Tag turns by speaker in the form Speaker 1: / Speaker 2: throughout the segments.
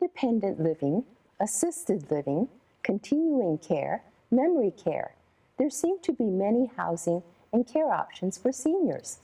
Speaker 1: independent living, assisted living, continuing care, memory care. There seem to be many housing and care options for seniors.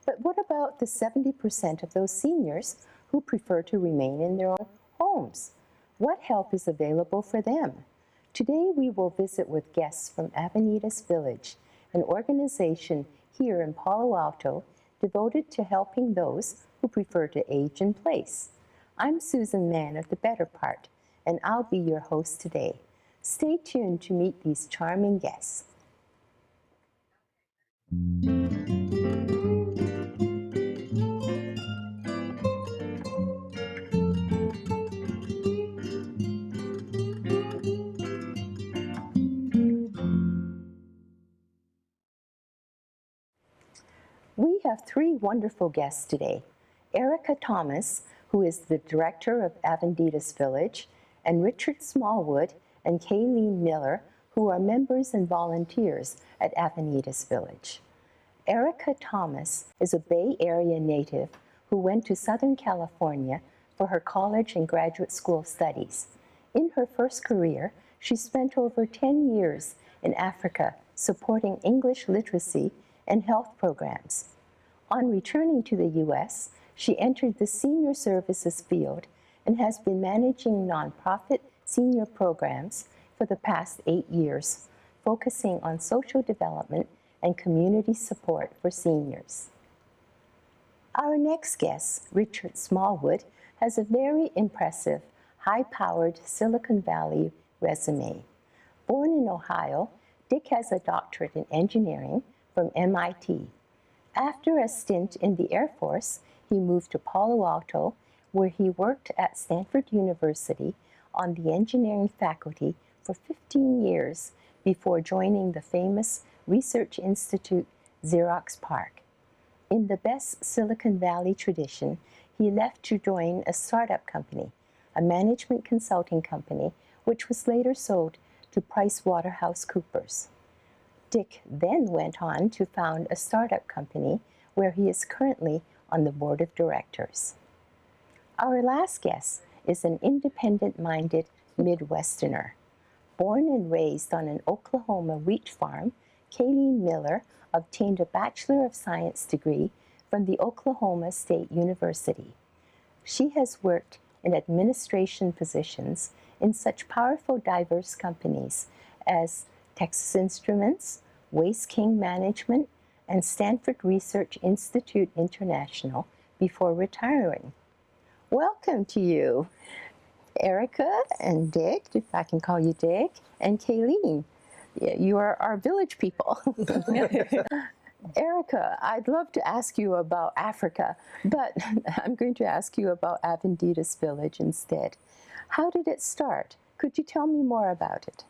Speaker 1: But what about the 70% of those seniors who prefer to remain in their own homes? What help is available for them? Today we will visit with guests from Avenidas Village, an organization here in Palo Alto devoted to helping those who prefer to age in place. I'm Susan Mann of The Better Part, and I'll be your host today. Stay tuned to meet these charming guests. We have three wonderful guests today. Erica Thomas, who is the director of Avenidas Village, and Richard Smallwood and Kayleen Miller, who are members and volunteers at Avenidas Village. Erica Thomas is a Bay Area native who went to Southern California for her college and graduate school studies. In her first career, she spent over 10 years in Africa supporting English literacy and health programs. On returning to the U.S., she entered the senior services field and has been managing nonprofit senior programs for the past 8 years, focusing on social development and community support for seniors. Our next guest, Richard Smallwood, has a very impressive, high-powered Silicon Valley resume. Born in Ohio, Dick has a doctorate in engineering from MIT. After a stint in the Air Force, he moved to Palo Alto, where he worked at Stanford University on the engineering faculty for 15 years before joining the famous research institute Xerox PARC. In the best Silicon Valley tradition, he left to join a startup company, a management consulting company, which was later sold to PricewaterhouseCoopers. Dick then went on to found a startup company where he is currently on the board of directors. Our last guest is an independent-minded Midwesterner. Born and raised on an Oklahoma wheat farm, Kayleen Miller obtained a Bachelor of Science degree from the Oklahoma State University. She has worked in administration positions in such powerful, diverse companies as Texas Instruments, Waste King Management, and Stanford Research Institute International before retiring. Welcome to you, Erica and Dick, if I can call you Dick, and Kayleen. You are our village people. Erica, I'd love to ask you about Africa, but I'm going to ask you about Avenidas Village instead. How did it start? Could you tell me more about it?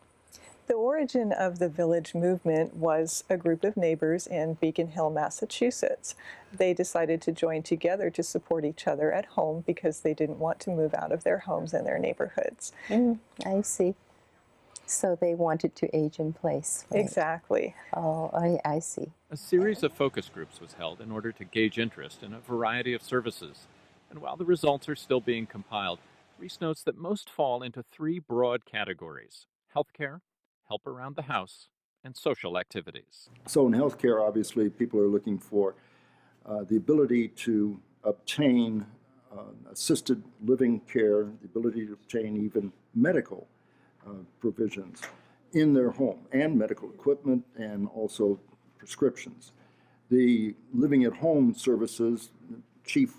Speaker 2: The origin of the village movement was a group of neighbors in Beacon Hill, Massachusetts. They decided to join together to support each other at home because they didn't want to move out of their homes and their neighborhoods.
Speaker 1: I see. So they wanted to age in place, right?
Speaker 2: Exactly.
Speaker 1: Oh, I see.
Speaker 3: A series of focus groups was held in order to gauge interest in a variety of services. And while the results are still being compiled, Reese notes that most fall into three broad categories: healthcare, help around the house, and social activities.
Speaker 4: So in healthcare, obviously, people are looking for the ability to obtain assisted living care, the ability to obtain even medical provisions in their home, and medical equipment, and also prescriptions. The living at home services, chief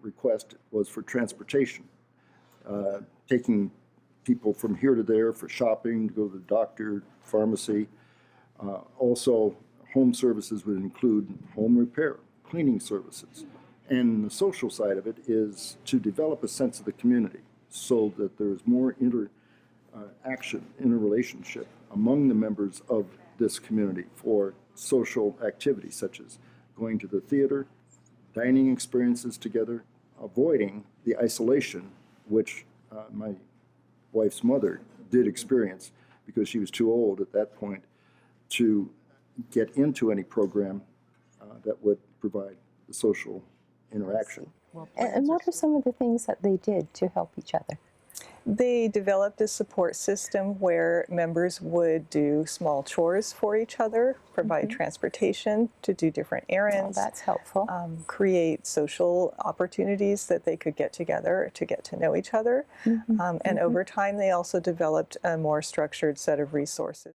Speaker 4: request was for transportation, taking people from here to there for shopping, to go to the doctor, pharmacy. Also, home services would include home repair, cleaning services. And the social side of it is to develop a sense of the community so that there's more interrelationship among the members of this community for social activities such as going to the theater, dining experiences together, avoiding the isolation which my wife's mother did experience because she was too old at that point to get into any program that would provide the social interaction.
Speaker 1: And what are some of the things that they did to help each other?
Speaker 2: They developed a support system where members would do small chores for each other, provide transportation to do different
Speaker 1: Oh,
Speaker 2: errands,
Speaker 1: that's helpful.
Speaker 2: create social opportunities that they could get together to get to know each other. And over time, they also developed a more structured set of resources.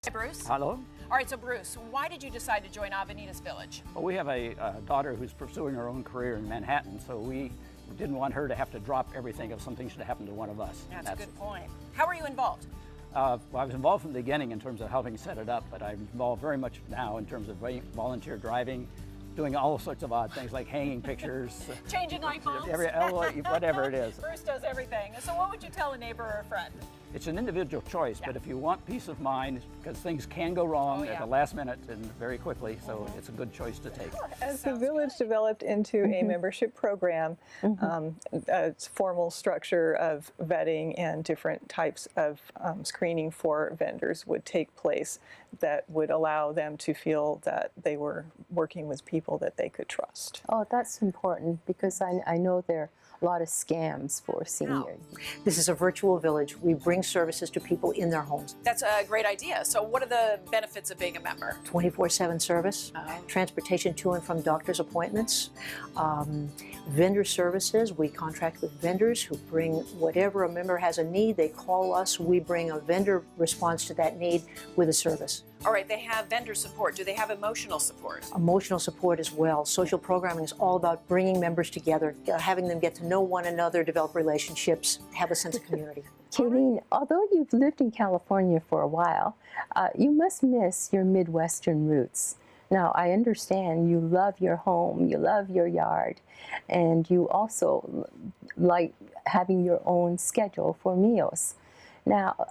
Speaker 5: Hi, Bruce.
Speaker 6: Hello.
Speaker 5: All right, so Bruce, why did you decide to join Avenidas Village?
Speaker 6: Well, we have a daughter who's pursuing her own career in Manhattan, so we didn't want her to have to drop everything if something should happen to one of us.
Speaker 5: That's a good point. How are you involved?
Speaker 6: Well, I was involved from the beginning in terms of helping set it up, but I'm involved very much now in terms of volunteer driving, doing all sorts of odd things like hanging pictures.
Speaker 5: Changing light bulbs?
Speaker 6: Whatever it is.
Speaker 5: Bruce does everything. So what would you tell a neighbor or a friend?
Speaker 6: It's an individual choice, but if you want peace of mind, because things can go wrong at the last minute and very quickly, so it's a good choice to take.
Speaker 2: As the village developed into a membership program, a formal structure of vetting and different types of screening for vendors would take place that would allow them to feel that they were working with people that they could trust.
Speaker 1: Oh, that's important because I know there are a lot of scams for seniors.
Speaker 7: This is a virtual village. We bring services to people in their homes.
Speaker 5: That's a great idea. So what are the benefits of being a member?
Speaker 7: 24/7 service, transportation to and from doctor's appointments, vendor services. We contract with vendors who bring whatever a member has a need. They call us. We bring a vendor response to that need with a service.
Speaker 5: All right, they have vendor support. Do they have emotional support?
Speaker 7: Emotional support as well. Social programming is all about bringing members together, having them get to know one another, develop relationships, have a sense of community.
Speaker 1: Kayleen, although you've lived in California for a while, you must miss your Midwestern roots. Now, I understand you love your home, you love your yard, and you also like having your own schedule for meals. Now,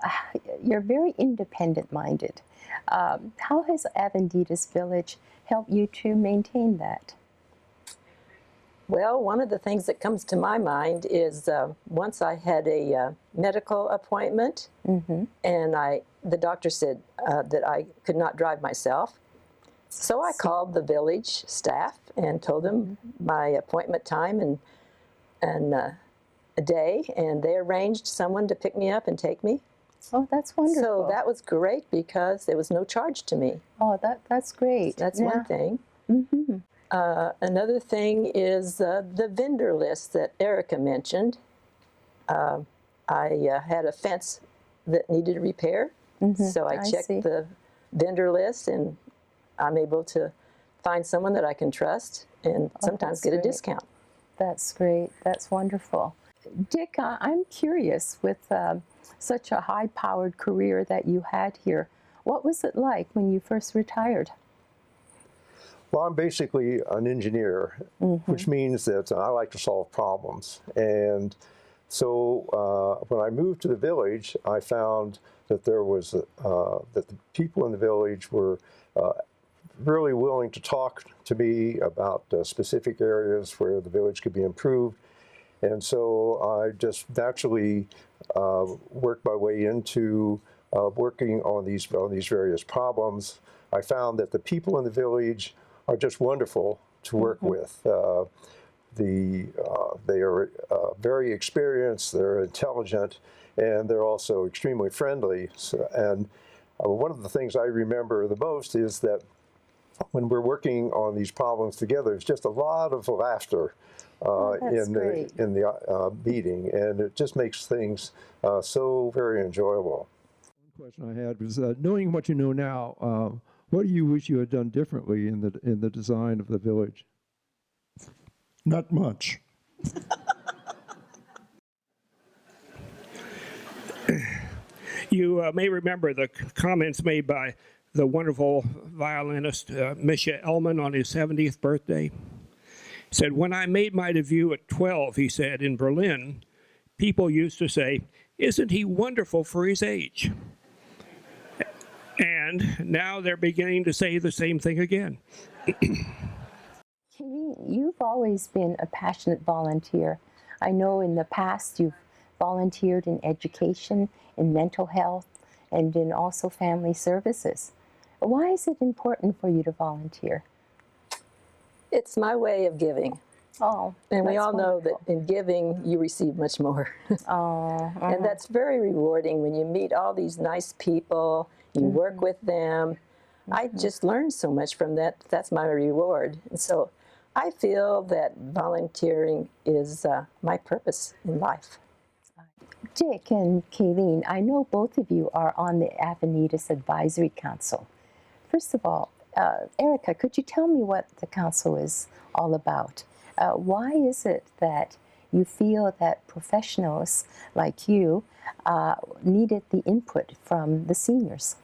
Speaker 1: you're very independent-minded. How has Avenidas Village helped you to maintain that?
Speaker 8: Well, one of the things that comes to my mind is once I had a medical appointment, and the doctor said that I could not drive myself. So I called the village staff and told them my appointment time and a day, and they arranged someone to pick me up and take me.
Speaker 1: Oh, that's wonderful.
Speaker 8: So that was great because there was no charge to me.
Speaker 1: Oh, that's great.
Speaker 8: That's one thing. Another thing is the vendor list that Erica mentioned. I had a fence that needed repair, so I checked the vendor list, and I'm able to find someone that I can trust and sometimes get a discount.
Speaker 1: That's great. That's wonderful. Dick, I'm curious with such a high-powered career that you had here. What was it like when you first retired?
Speaker 9: Well, I'm basically an engineer, which means that I like to solve problems. And so when I moved to the village, I found that there was that the people in the village were really willing to talk to me about specific areas where the village could be improved. And so I just naturally worked my way into working on these various problems. I found that the people in the village are just wonderful to work with. They are very experienced, they're intelligent, and they're also extremely friendly. And one of the things I remember the most is that when we're working on these problems together, it's just a lot of laughter in the meeting, and it just makes things so very enjoyable.
Speaker 10: One question I had was, knowing what you know now, what do you wish you had done differently in the design of the village?
Speaker 11: Not much.
Speaker 12: You may remember the comments made by the wonderful violinist Misha Elman on his 70th birthday. He said, "When I made my debut at 12, he said, in Berlin, people used to say, 'Isn't he wonderful for his age?' And now they're beginning to say the same thing again."
Speaker 1: You've always been a passionate volunteer. I know in the past you've volunteered in education, in mental health, and in also family services. Why is it important for you to volunteer?
Speaker 8: It's my way of giving.
Speaker 1: Oh,
Speaker 8: And we
Speaker 1: that's
Speaker 8: all know
Speaker 1: wonderful.
Speaker 8: that in giving, you receive much more.
Speaker 1: Oh,
Speaker 8: And that's very rewarding when you meet all these nice people, you work with them. I just learned so much from that. That's my reward. And so I feel that volunteering is my purpose in life.
Speaker 1: Dick and Kayleen, I know both of you are on the Avenidas Advisory Council. First of all, Erica, could you tell me what the council is all about? Why is it that you feel that professionals like you needed the input from the seniors?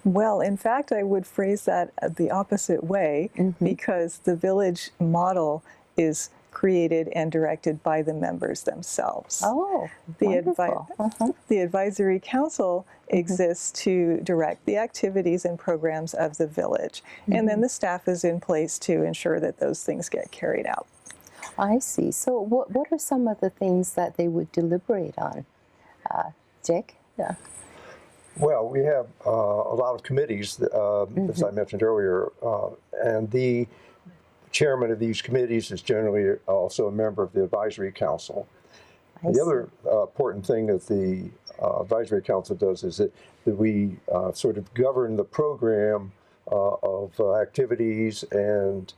Speaker 2: Well, in fact, I would phrase that the opposite way because the village model is created and directed by the members themselves.
Speaker 1: Oh,
Speaker 2: The,
Speaker 1: wonderful.
Speaker 2: the advisory council exists to direct the activities and programs of the village, and then the staff is in place to ensure that those things get carried out.
Speaker 1: I see. So what are some of the things that they would deliberate on? Dick? Yeah.
Speaker 9: Well, we have a lot of committees, as I mentioned earlier, and the chairman of these committees is generally also a member of the advisory council. The other important thing that the advisory council does is that we sort of govern the program of activities and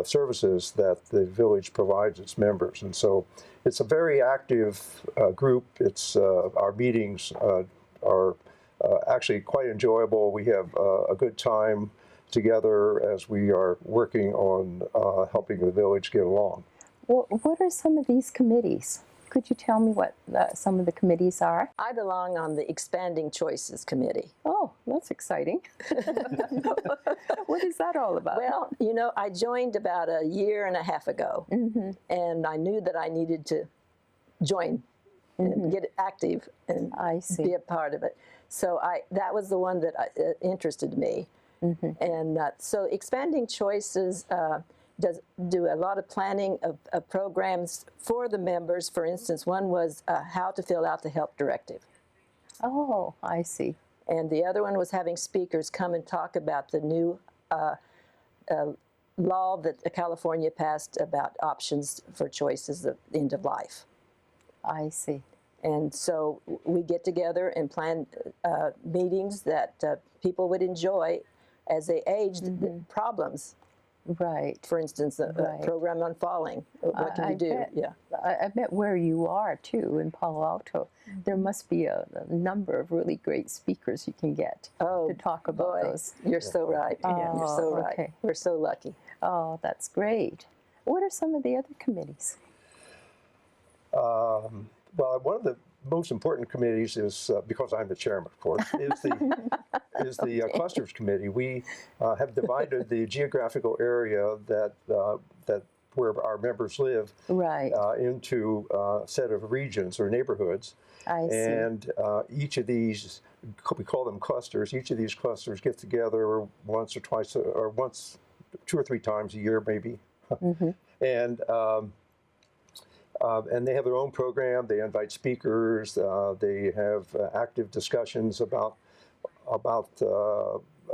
Speaker 9: services that the village provides its members. And so it's a very active group. It's our meetings are actually quite enjoyable. We have a good time together as we are working on helping the village get along.
Speaker 1: What are some of these committees? Could you tell me what some of the committees are?
Speaker 8: I belong on the Expanding Choices Committee.
Speaker 1: Oh, that's exciting. What is that all about?
Speaker 8: Well, you know, I joined about a year and a half ago, and I knew that I needed to join and get active and be a part of it. So that was the one that interested me. And so Expanding Choices does do a lot of planning of programs for the members. For instance, one was how to fill out the help directive.
Speaker 1: Oh, I see.
Speaker 8: And the other one was having speakers come and talk about the new law that California passed about options for choices at the end of life.
Speaker 1: I see.
Speaker 8: And so we get together and plan meetings that people would enjoy as they aged, the problems.
Speaker 1: Right.
Speaker 8: For instance, a program on falling. What can we do?
Speaker 1: I bet where you are, too, in Palo Alto, there must be a number of really great speakers you can get to talk about those.
Speaker 8: You're so right. You're so right.
Speaker 1: Okay.
Speaker 8: We're so lucky.
Speaker 1: Oh, that's great. What are some of the other committees?
Speaker 9: Well, one of the most important committees is, because I'm the chairman, of course, is the clusters committee. We have divided the geographical area that where our members live into a set of regions or neighborhoods.
Speaker 1: I see.
Speaker 9: And each of these, we call them clusters. Each of these clusters get together once or twice, or once, 2 or 3 times a year, maybe. And they have their own program. They invite speakers. They have active discussions about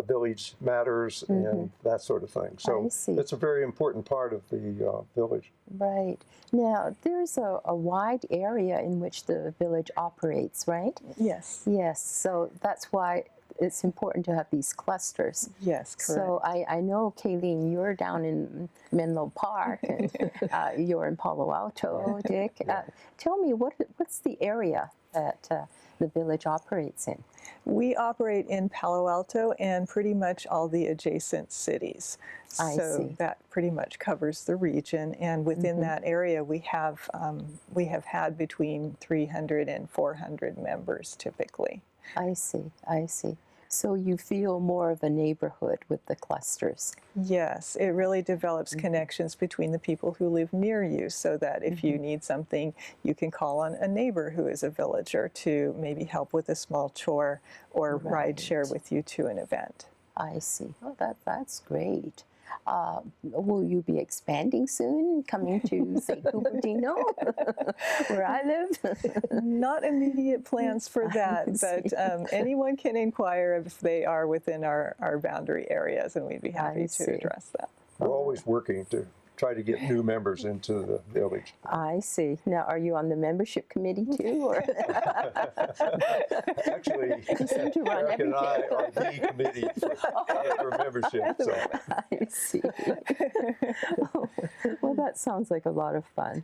Speaker 9: village matters and that sort of thing. So it's a very important part of the village.
Speaker 1: Right. Now, there's a wide area in which the village operates, right?
Speaker 2: Yes.
Speaker 1: Yes. So that's why it's important to have these clusters.
Speaker 2: Yes, correct.
Speaker 1: So I know, Kayleen, you're down in Menlo Park, and you're in Palo Alto, Dick. Tell me, what's the area that the village operates in?
Speaker 2: We operate in Palo Alto and pretty much all the adjacent cities.
Speaker 1: I see.
Speaker 2: That pretty much covers the region, and within that area we have had between 300 and 400 members typically.
Speaker 1: I see, I see. So you feel more of a neighborhood with the clusters.
Speaker 2: Yes, it really develops connections between the people who live near you, so that if you need something, you can call on a neighbor who is a villager to maybe help with a small chore or ride share with you to an event.
Speaker 1: I see. Oh, that's great. Will you be expanding soon, coming to, say, Cupertino, where I live?
Speaker 2: Not immediate plans for that, but anyone can inquire if they are within our boundary areas, and we'd be happy to address that.
Speaker 9: We're always working to try to get new members into the village.
Speaker 1: I see. Now, are you on the membership committee too, or?
Speaker 9: Actually,
Speaker 1: You seem to run
Speaker 9: Eric and I
Speaker 1: everything.
Speaker 9: are the committee for membership. So.
Speaker 1: I see. Well, that sounds like a lot of fun.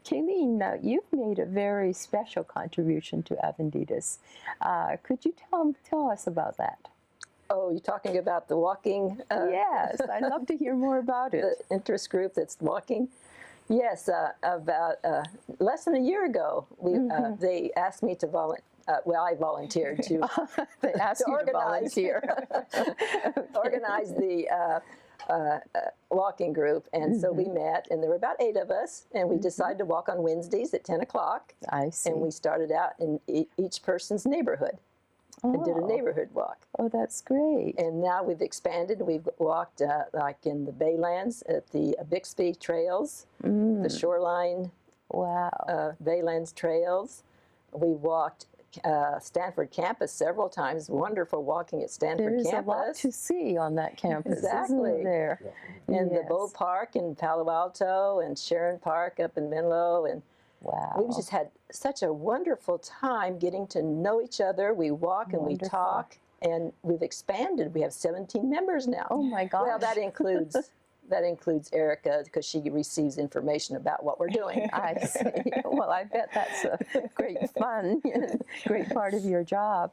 Speaker 1: Kayleen, now you've made a very special contribution to Avenidas. Could you tell us about that?
Speaker 8: Oh, you're talking about the walking?
Speaker 1: Yes, I'd love to hear more about it.
Speaker 8: The interest group that's walking? Yes, about less than a year ago, they asked me to volunteer. Well, I volunteered to,
Speaker 1: They asked you to
Speaker 8: organize.
Speaker 1: volunteer.
Speaker 8: organize the walking group. And so we met, and there were about 8 of us, and we decided to walk on Wednesdays at 10 o'clock.
Speaker 1: I see.
Speaker 8: And we started out in each person's neighborhood and did a neighborhood walk.
Speaker 1: Oh, that's great.
Speaker 8: And now we've expanded. We've walked like in the Baylands at the Bixby Trails, the Shoreline Baylands Trails. We walked Stanford campus several times. Wonderful walking at Stanford
Speaker 1: There's
Speaker 8: campus.
Speaker 1: a lot to see on that campus,
Speaker 8: Exactly.
Speaker 1: isn't there?
Speaker 8: And the
Speaker 1: Yes.
Speaker 8: Bull Park in Palo Alto and Sharon Park up in Menlo. And
Speaker 1: Wow.
Speaker 8: we've just had such a wonderful time getting to know each other. We walk and we
Speaker 1: Wonderful.
Speaker 8: talk, and we've expanded. We have 17 members now.
Speaker 1: Oh my gosh.
Speaker 8: Well, that includes Erica, because she receives information about what we're doing.
Speaker 1: I see. Well, I bet that's a great fun, great part of your job.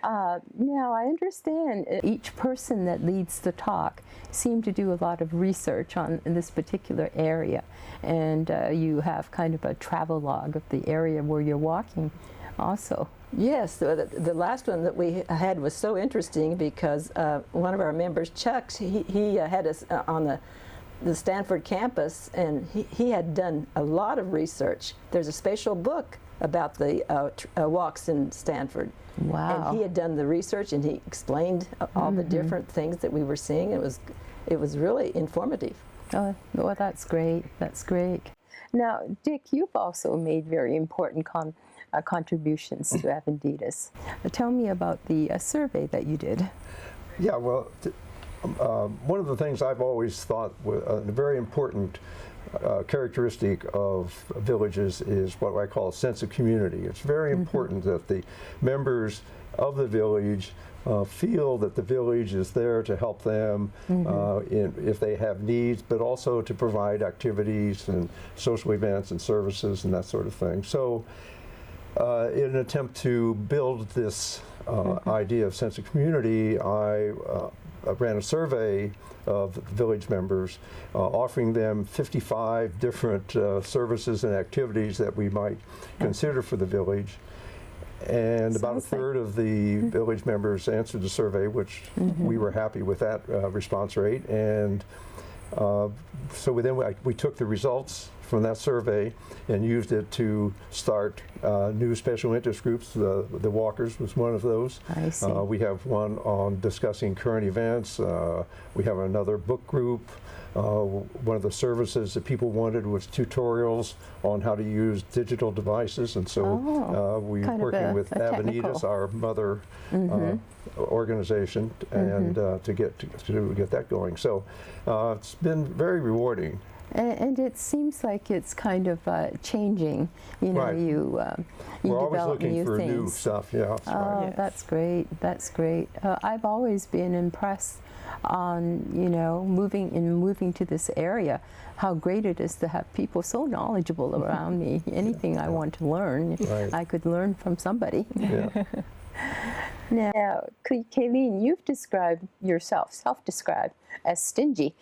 Speaker 1: Now, I understand each person that leads the talk seemed to do a lot of research on this particular area, and you have kind of a travel log of the area where you're walking also.
Speaker 8: Yes, the last one that we had was so interesting because one of our members, Chuck, he had us on the Stanford campus, and he had done a lot of research. There's a special book about the walks in Stanford.
Speaker 1: Wow.
Speaker 8: And he had done the research, and he explained all the different things that we were seeing. It was really informative.
Speaker 1: Oh, well, that's great. That's great. Now, Dick, you've also made very important contributions to Avenidas. Tell me about the survey that you did.
Speaker 9: Yeah, well, one of the things I've always thought was a very important characteristic of villages is what I call a sense of community. It's very important that the members of the village feel that the village is there to help them if they have needs, but also to provide activities and social events and services and that sort of thing. So in an attempt to build this idea of sense of community, I ran a survey of village members, offering them 55 different services and activities that we might consider for the village. And about a third of the village members answered the survey, which we were happy with that response rate. And so then we took the results from that survey and used it to start new special interest groups. The Walkers was one of those.
Speaker 1: I see.
Speaker 9: We have one on discussing current events. We have another book group. One of the services that people wanted was tutorials on how to use digital devices, and so we're working with Avenidas, our mother organization, and to get that going. So it's been very rewarding.
Speaker 1: And it seems like it's kind of changing. You know,
Speaker 9: Right.
Speaker 1: you
Speaker 9: We're always
Speaker 1: develop
Speaker 9: looking
Speaker 1: new
Speaker 9: for
Speaker 1: things.
Speaker 9: new stuff. Yeah. That's right.
Speaker 1: Oh, that's great. That's great. I've always been impressed on, you know, moving to this area, how great it is to have people so knowledgeable around me. Anything I want to learn,
Speaker 9: Right.
Speaker 1: I could learn from somebody.
Speaker 9: Yeah.
Speaker 1: Now, Kayleen, you've described yourself, self-described, as stingy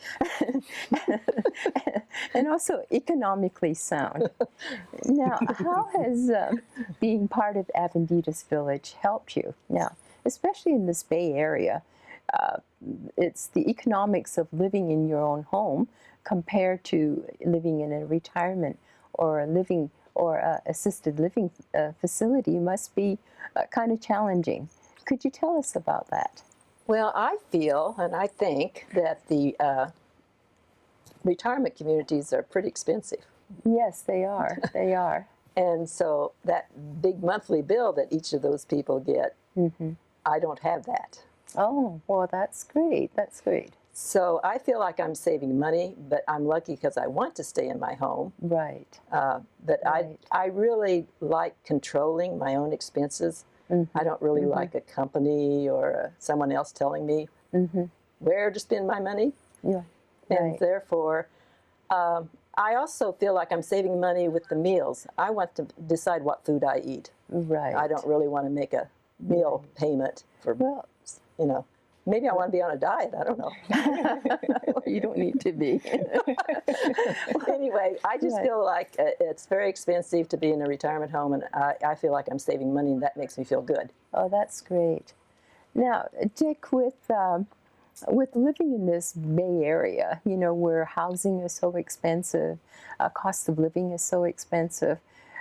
Speaker 1: and also economically sound. Now, how has being part of Avenidas Village helped you? Now, especially in this Bay Area, it's the economics of living in your own home compared to living in a retirement or assisted living facility must be kind of challenging. Could you tell us about that?
Speaker 8: Well, I feel and I think that the retirement communities are pretty expensive.
Speaker 1: Yes, they are. They are.
Speaker 8: And so that big monthly bill that each of those people get, I don't have that.
Speaker 1: Oh, well, that's great. That's great.
Speaker 8: So I feel like I'm saving money, but I'm lucky because I want to stay in my home.
Speaker 1: Right.
Speaker 8: But
Speaker 1: Right.
Speaker 8: I really like controlling my own expenses. I don't really like a company or someone else telling me where to spend my money.
Speaker 1: Yeah.
Speaker 8: And
Speaker 1: Right.
Speaker 8: therefore, I also feel like I'm saving money with the meals. I want to decide what food I eat.
Speaker 1: Right.
Speaker 8: I don't really want to make a meal payment for,
Speaker 1: Well,
Speaker 8: you know, maybe I want to be on a diet. I don't know.
Speaker 1: you don't need to be.
Speaker 8: Anyway, I just
Speaker 1: Right.
Speaker 8: feel like it's very expensive to be in a retirement home, and I feel like I'm saving money, and that makes me feel good.
Speaker 1: Oh, that's great. Now, Dick, with living in this Bay Area, you know, where housing is so expensive, cost of living is so expensive,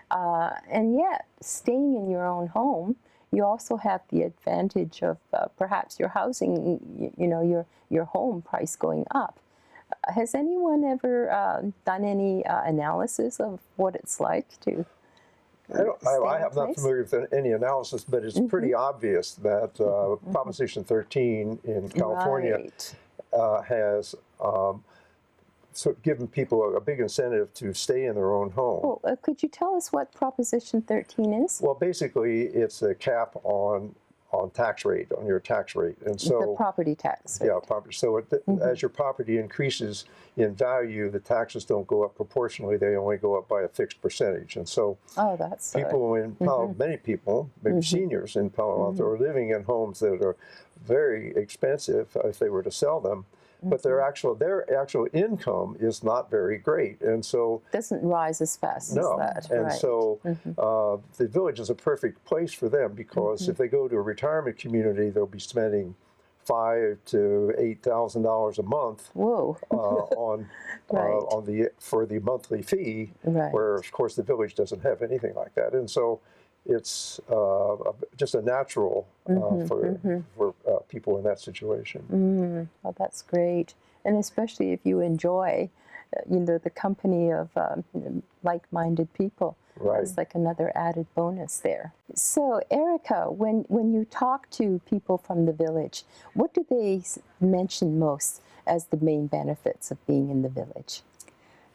Speaker 1: and yet staying in your own home, you also have the advantage of perhaps your housing, you know, your home price going up. Has anyone ever done any analysis of what it's like to
Speaker 9: I have not familiar with any analysis, but it's pretty obvious that Proposition 13 in California
Speaker 1: Right.
Speaker 9: Has sort of given people a big incentive to stay in their own home.
Speaker 1: Well, could you tell us what Proposition 13 is?
Speaker 9: Well, basically, it's a cap on tax rate, on your tax rate, and so
Speaker 1: The property tax rate.
Speaker 9: yeah, property. So as your property increases in value, the taxes don't go up proportionally; they only go up by a fixed percentage. And so,
Speaker 1: Oh, that's
Speaker 9: people in Palo, many people, maybe seniors in Palo Alto, are living in homes that are very expensive if they were to sell them. But their actual income is not very great, and so
Speaker 1: doesn't rise as fast
Speaker 9: no.
Speaker 1: as that.
Speaker 9: And
Speaker 1: right.
Speaker 9: so the village is a perfect place for them because if they go to a retirement community, they'll be spending $5,000 to $8,000 a month
Speaker 1: Whoa.
Speaker 9: for the monthly fee,
Speaker 1: Right.
Speaker 9: where of course the village doesn't have anything like that, and so it's just a natural for people in that situation.
Speaker 1: Well, that's great, and especially if you enjoy, you know, the company of like-minded people.
Speaker 9: Right.
Speaker 1: It's like another added bonus there. So, Erica, when you talk to people from the village, what do they mention most as the main benefits of being in the village?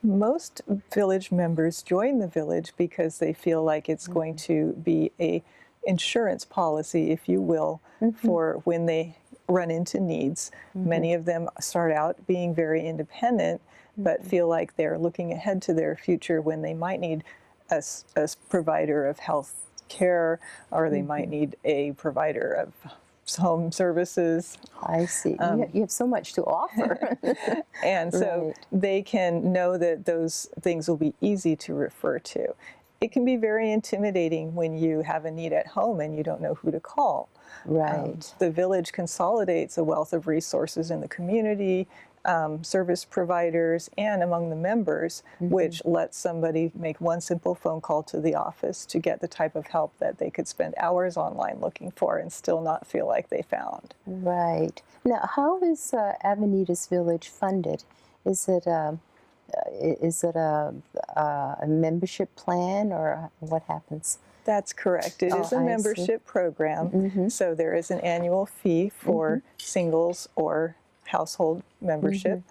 Speaker 2: Most village members join the village because they feel like it's going to be a insurance policy, if you will, for when they run into needs. Many of them start out being very independent, but feel like they're looking ahead to their future when they might need a provider of health care, or they might need a provider of home services.
Speaker 1: I see. You have so much to offer.
Speaker 2: And so
Speaker 1: Right.
Speaker 2: they can know that those things will be easy to refer to. It can be very intimidating when you have a need at home and you don't know who to call.
Speaker 1: Right.
Speaker 2: The village consolidates a wealth of resources in the community, service providers, and among the members, which lets somebody make one simple phone call to the office to get the type of help that they could spend hours online looking for and still not feel like they found.
Speaker 1: Right. Now, how is Avenidas Village funded? Is it a membership plan, or what happens?
Speaker 2: That's correct. It is a
Speaker 1: I see.
Speaker 2: membership program, so there is an annual fee for singles or household membership,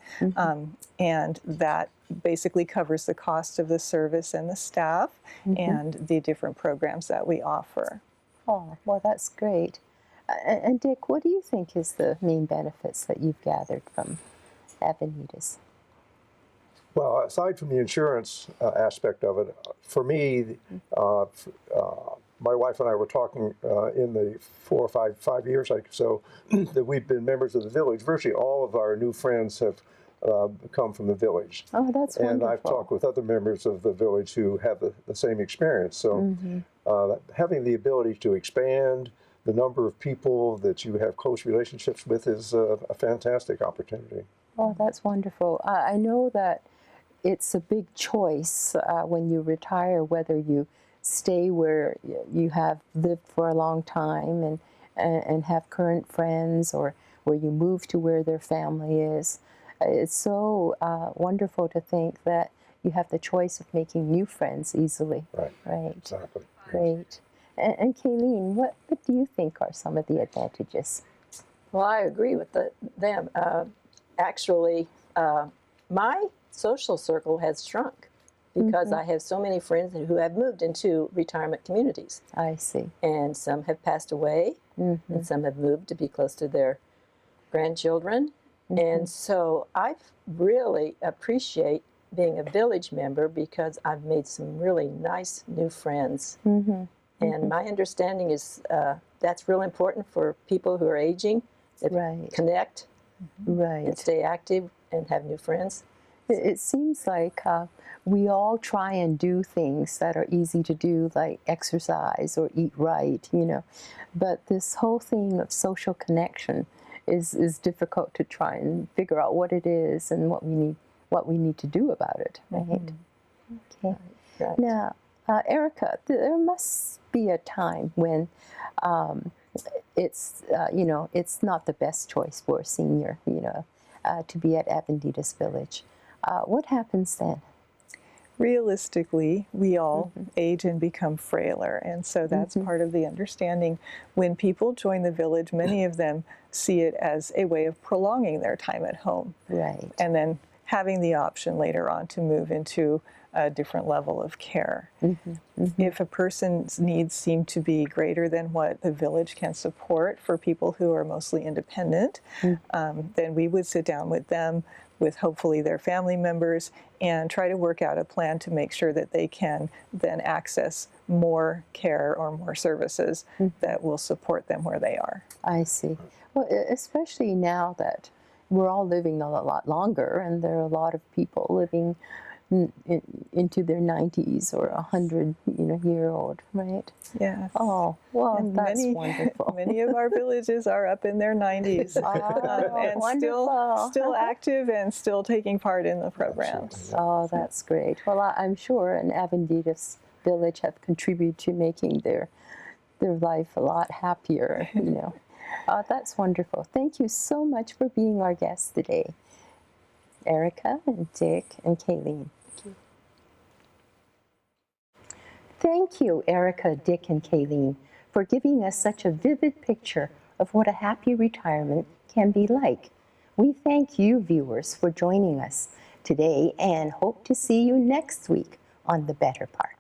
Speaker 2: and that basically covers the cost of the service and the staff and the different programs that we offer.
Speaker 1: Oh, well, that's great. And Dick, what do you think is the main benefits that you've gathered from Avenidas?
Speaker 9: Well, aside from the insurance aspect of it, for me, my wife and I were talking in the 4 or 5 years or so that we've been members of the village. Virtually all of our new friends have come from the village.
Speaker 1: Oh, that's wonderful.
Speaker 9: And I've talked with other members of the village who have the same experience. So having the ability to expand the number of people that you have close relationships with is a fantastic opportunity.
Speaker 1: Oh, that's wonderful. I know that it's a big choice when you retire, whether you stay where you have lived for a long time and have current friends, or where you move to where their family is. It's so wonderful to think that you have the choice of making new friends easily.
Speaker 9: Right. Exactly.
Speaker 1: Great. And Kayleen, what do you think are some of the advantages?
Speaker 8: Well, I agree with them. actually, my social circle has shrunk because I have so many friends who have moved into retirement communities.
Speaker 1: I see.
Speaker 8: And some have passed away, and some have moved to be close to their grandchildren. And so I really appreciate being a village member because I've made some really nice new friends. And my understanding is that's real important for people who are aging, that connect and stay active and have new friends.
Speaker 1: It seems like we all try and do things that are easy to do, like exercise or eat right, you know. But this whole thing of social connection is difficult to try and figure out what it is and what we need to do about it, right? Okay.
Speaker 8: Right.
Speaker 1: Now, Erica, there must be a time when it's you know, it's not the best choice for a senior, you know, to be at Avenidas Village. What happens then?
Speaker 2: Realistically, we all age and become frailer, and so that's part of the understanding. When people join the village, many of them see it as a way of prolonging their time at home.
Speaker 1: Right.
Speaker 2: And then having the option later on to move into a different level of care. If a person's needs seem to be greater than what the village can support for people who are mostly independent, then we would sit down with them, with hopefully their family members, and try to work out a plan to make sure that they can then access more care or more services that will support them where they are.
Speaker 1: I see. Well, especially now that we're all living a lot longer, and there are a lot of people living into their 90s or 100-year-old, right?
Speaker 2: Yes.
Speaker 1: Oh, well,
Speaker 2: And
Speaker 1: that's wonderful.
Speaker 2: Many of our villages are up in their 90s and still active and still taking part in the programs.
Speaker 1: Oh, that's great. Well, I'm sure an Avenidas Village have contributed to making their life a lot happier, you know. That's wonderful. Thank you so much for being our guests today, Erica and Dick and Kayleen. Thank you, Erica, Dick, and Kayleen, for giving us such a vivid picture of what a happy retirement can be like. We thank you, viewers, for joining us today and hope to see you next week on The Better Part.